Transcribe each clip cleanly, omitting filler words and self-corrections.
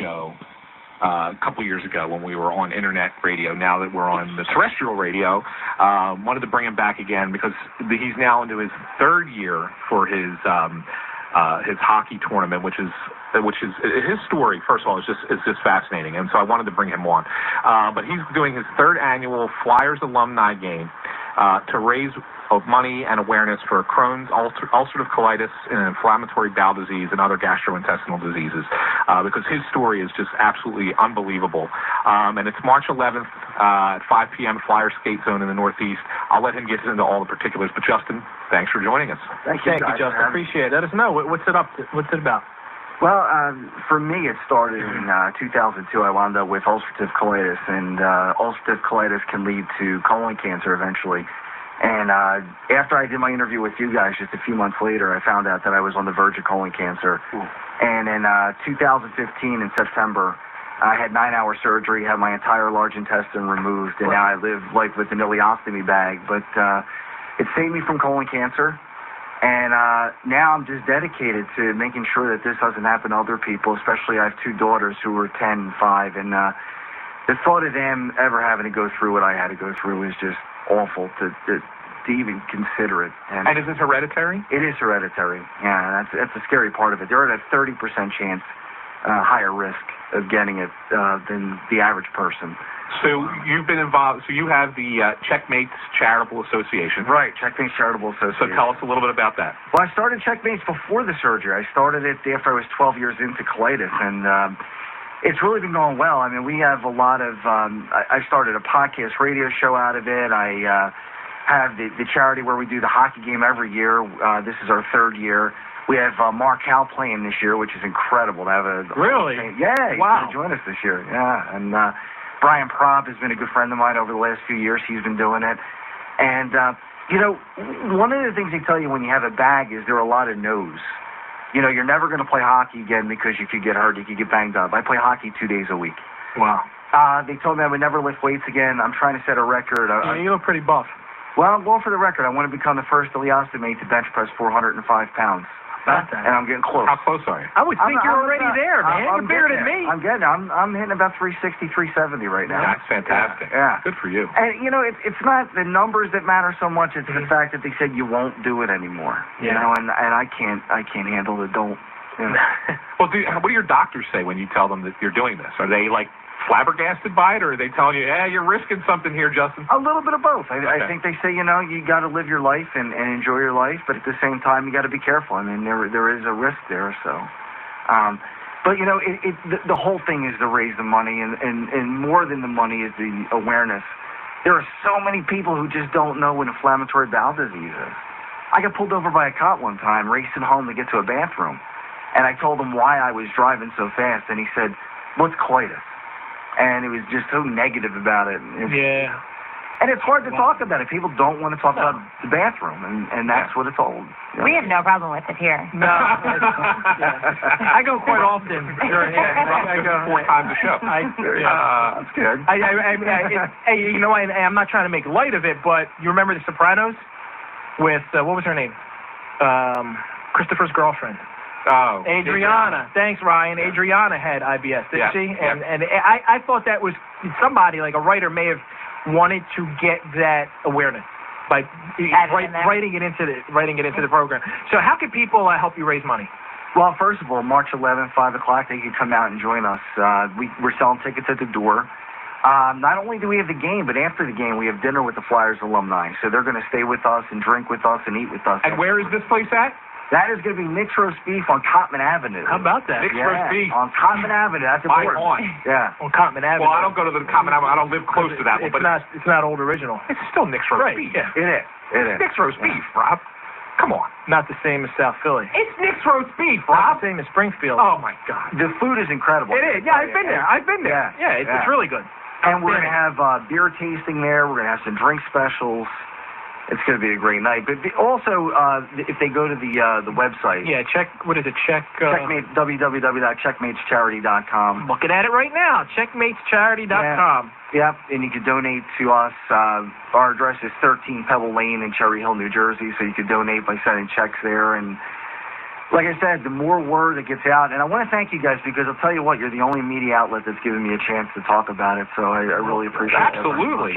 show a couple years ago when we were on internet radio. Now that we're on the terrestrial radio, wanted to bring him back again because he's now into his third year for his hockey tournament, which is his story. First of all, is just fascinating, and so I wanted to bring him on. But he's doing his third annual Flyers Alumni game to raise money and awareness for Crohn's, ulcerative colitis, and inflammatory bowel disease and other gastrointestinal diseases, because his story is just absolutely unbelievable. And it's March 11th at 5 p.m. Flyer Skate Zone in the Northeast. I'll let him get into all the particulars. But Justin, thanks for joining us. Thank you, Justin. Appreciate it. Let us know what's it about. Well, for me, it started in 2002. I wound up with ulcerative colitis, and ulcerative colitis can lead to colon cancer eventually. And after I did my interview with you guys just a few months later, I found out that I was on the verge of colon cancer. Ooh. And in 2015, in September, I had 9-hour surgery, had my entire large intestine removed, and now I live like with an ileostomy bag. But it saved me from colon cancer. And now I'm just dedicated to making sure that this doesn't happen to other people, especially I have 2 daughters who are 10 and 5. And the thought of them ever having to go through what I had to go through is just awful to even consider it. And is this hereditary? It is hereditary. Yeah, that's the scary part of it. They're at a 30% chance higher risk of getting it than the average person. So you've been involved. So you have the Checkmates Charitable Association. Right, Checkmates Charitable Association. So tell us a little bit about that. Well, I started Checkmates before the surgery. I started it after I was 12 years into colitis, and it's really been going well. I mean, we have a lot of. I started a podcast radio show out of it. I have the charity where we do the hockey game every year. This is our 3rd year. We have Mark Howe playing this year, which is incredible to have a. Really? Yeah. Wow. He's going to join us this year. Yeah, and. Brian Propp has been a good friend of mine over the last few years. He's been doing it. And, you know, one of the things they tell you when you have a bag is there are a lot of no's. You know, you're never going to play hockey again because you could get hurt, you could get banged up. I play hockey 2 days a week. Wow. They told me I would never lift weights again. I'm trying to set a record. You look pretty buff. Well, I'm going for the record. I want to become the first ileostomate to bench press 405 pounds. And I'm getting close. How close are you? I would think you're already there, man. You're bigger than me. I'm getting. I'm hitting about 360, 370 right now. That's fantastic. Yeah. Good for you. And you know, it's not the numbers that matter so much. It's the fact that they said you won't do it anymore. Yeah. You know, and I can't handle the don't. You know. Well, what do your doctors say when you tell them that you're doing this? Are they like flabbergasted by it, or are they telling you, "Hey, you're risking something here, Justin"? A little bit of both. I think they say, you know, you got to live your life and enjoy your life, but at the same time, you got to be careful. I mean, there is a risk there. So, but you know, the whole thing is to raise the money, and more than the money is the awareness. There are so many people who just don't know what inflammatory bowel disease is. I got pulled over by a cop one time, racing home to get to a bathroom, and I told him why I was driving so fast, and he said, "What's colitis?" And it was just so negative about it. Yeah. And it's hard to talk about it. People don't want to talk about the bathroom, and that's what it's all. You know? We have no problem with it here. No. I go quite often. I go 4 times a show. That's good. Hey, you know, I'm not trying to make light of it, but you remember The Sopranos with, what was her name? Christopher's girlfriend. Oh, Adriana. Thanks, Ryan. Adriana had IBS, didn't she? Yeah. And I thought that was somebody, like a writer, may have wanted to get that awareness by writing it into the program. So how can people help you raise money? Well, first of all, March 11th, 5 o'clock, they can come out and join us. We're selling tickets at the door. Not only do we have the game, but after the game, we have dinner with the Flyers alumni. So they're going to stay with us and drink with us and eat with us. And where is this place at? That is going to be Nick's Roast Beef on Cottman Avenue. How about that? Nick's Roast Beef. On Cottman Avenue. That's important. Yeah. On Cottman Avenue. Well, I don't go to the Cottman Avenue. I don't live close to that one. But it's not Old Original. It's still Nick's Roast Right. Beef. Yeah. It is. Nick's Roast Beef, Rob. Come on. Not the same as South Philly. It's Nick's Roast Beef, Not Rob. the same as Springfield. Oh, my God. The food is incredible. It is. Yeah, I've been there. Yeah, it's really good. And we're going to have beer tasting there. We're going to have some drink specials. It's going to be a great night. But also, if they go to the website. Yeah, Checkmate, www.checkmatescharity.com. Looking at it right now, checkmatescharity.com. Yep, and you can donate to us. Our address is 13 Pebble Lane in Cherry Hill, New Jersey, so you can donate by sending checks there. And like I said, the more word that gets out, and I want to thank you guys because I'll tell you what, you're the only media outlet that's given me a chance to talk about it, so I really appreciate it. Absolutely.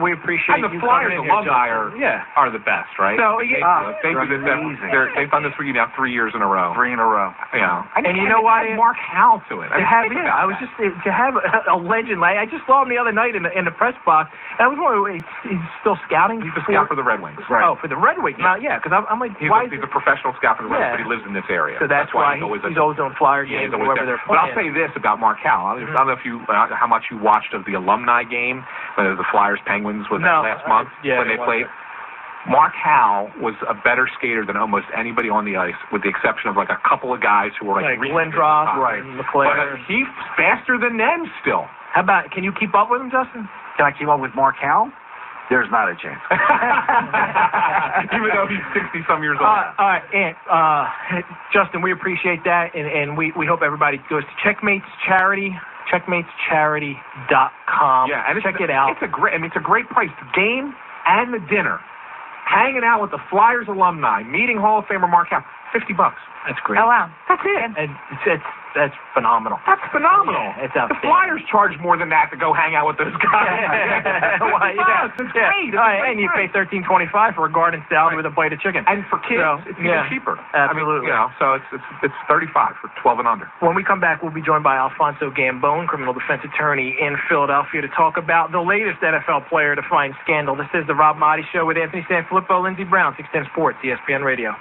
We appreciate and you the Flyers coming in alumni here, are the best, right? So, they've done this for you now 3 years in a row. 3 in a row. Yeah. And you know what? Mark Howell to it. To have a legend like I just saw him the other night in the press box, and I was wondering, he's still scouting. He's a scout for the Red Wings. Right. Oh, for the Red Wings. Yeah, because I'm like, he's a professional scout for the Red Wings, but he lives in this area. So that's why he's always on Flyer games, wherever they're playing. But I'll say this about Mark Howell. I don't know if you how much you watched of the alumni game, the Flyers Penguins last month when they played. Mark Howell was a better skater than almost anybody on the ice, with the exception of like a couple of guys who were like Lindros, and McClare. But he's faster than them still. How about? Can you keep up with him, Justin? Can I keep up with Mark Howell? There's not a chance. Even though he's 60-some years old. All right, and Justin, we appreciate that, and we hope everybody goes to Checkmates Charity, checkmatescharity.com. Yeah, and check it out. It's a great price. The game and the dinner, hanging out with the Flyers alumni, meeting Hall of Famer Mark Howell, $50. That's great. Oh, wow. That's it. And that's phenomenal. That's phenomenal. Yeah, it's the Flyers charge more than that to go hang out with those guys. It's great. And you pay $13.25 for a garden salad with a bite of chicken. And for kids, it's even cheaper. Absolutely. So it's $35 for 12 and under. When we come back, we'll be joined by Alfonso Gambone, criminal defense attorney in Philadelphia, to talk about the latest NFL player to find scandal. This is the Rob Maaddi Show with Anthony SanFlippo, Lindsay Brown, 610 Sports, ESPN Radio.